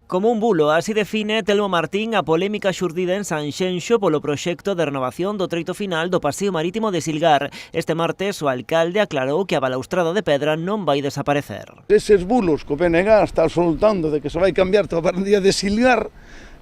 Como un bulo, así define Telmo Martín a polémica xurdida en Sanxenxo polo proxecto de renovación do treito final do paseo marítimo de Silgar. Este martes o alcalde aclarou que a balaustrada de pedra non vai desaparecer. Eses bulos que o BNG está soltando de que se vai cambiar toda a barandilla de Silgar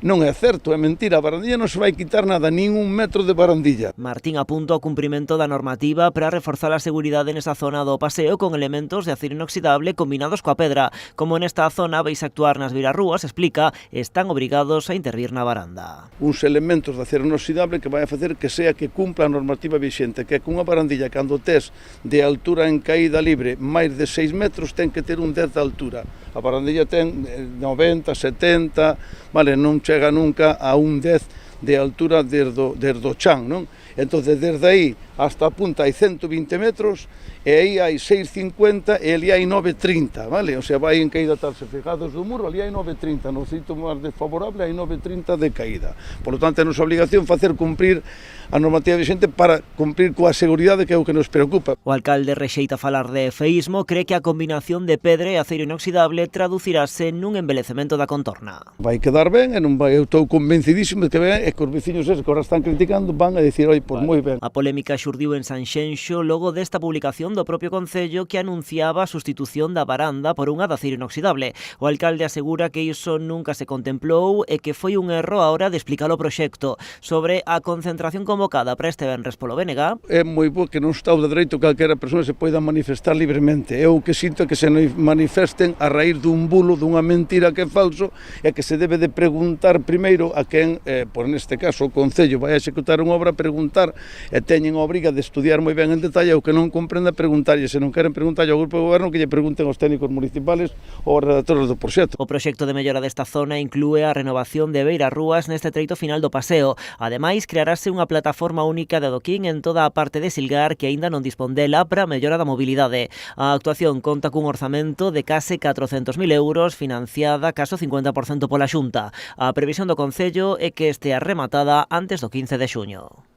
non é certo, é mentira. A barandilla non se vai quitar nada, nin un metro de barandilla. Martín apunta ao cumprimento da normativa para reforzar a seguridade nesa zona do paseo con elementos de acero inoxidable combinados coa pedra. Como nesta zona vais a actuar nas beirarrúas, explica, están obrigados a intervir na baranda. Uns elementos de acero inoxidable que vai a facer que sea que cumpla a normativa vixente, que é que unha barandilla cando tes de altura en caída libre máis de 6 metros ten que ter un 10 de altura. A barandilla ten 90, 70, vale, non chega nunca a un 10 de altura desde o chan, non? Entón, desde aí hasta a punta hai 120 metros, e aí hai 6,50 e ali hai 9,30, vale? O sea, vai en caída tal, se fijados do muro, ali hai 9,30, no sitio máis desfavorable hai 9,30 de caída. Por lo tanto, é nosa obligación facer cumprir a normativa vigente para cumprir coa seguridade, que é o que nos preocupa. O alcalde rexeita falar de feísmo, cree que a combinación de pedra e acero inoxidable traducirase nun embelecemento da contorna. Vai quedar ben, e non vai, eu estou convencidísimo de que ben, e que os veciños eses que ahora están criticando van a dicir, oi, pois moi ben. A polémica xurdiu en Sanxenxo logo desta publicación do propio Concello que anunciaba a sustitución da baranda por unha de acero inoxidable. O alcalde asegura que iso nunca se contemplou e que foi un erro a hora de explicar o proxecto. Sobre a concentración convocada para este venres polo BNG. É moi bo que non está o de dereito que calquera persoa se poida manifestar libremente. Eu o que sinto é que se manifesten a raíz dun bulo, dunha mentira que é falso, e que se debe de preguntar primeiro a quen, por neste caso o Concello, vai a executar unha obra, preguntar, e teñen a obriga de estudiar moi ben en detalle, o que non comprenda preguntarlle, se non queren preguntarlle ao Grupo de Goberno, que lle pregunten aos técnicos municipales ou aos redactores do proxecto. O proxecto de mellora desta zona inclúe a renovación de beirarrúas neste treito final do paseo. Ademais, crearase unha plataforma única de adoquín en toda a parte de Silgar que aínda non dispón dela para a mellora da mobilidade. A actuación conta cun orzamento de case 400.000 euros, financiada caso 50% pola Xunta. A previsión do Concello é que estea rematada antes do 15 de xuño.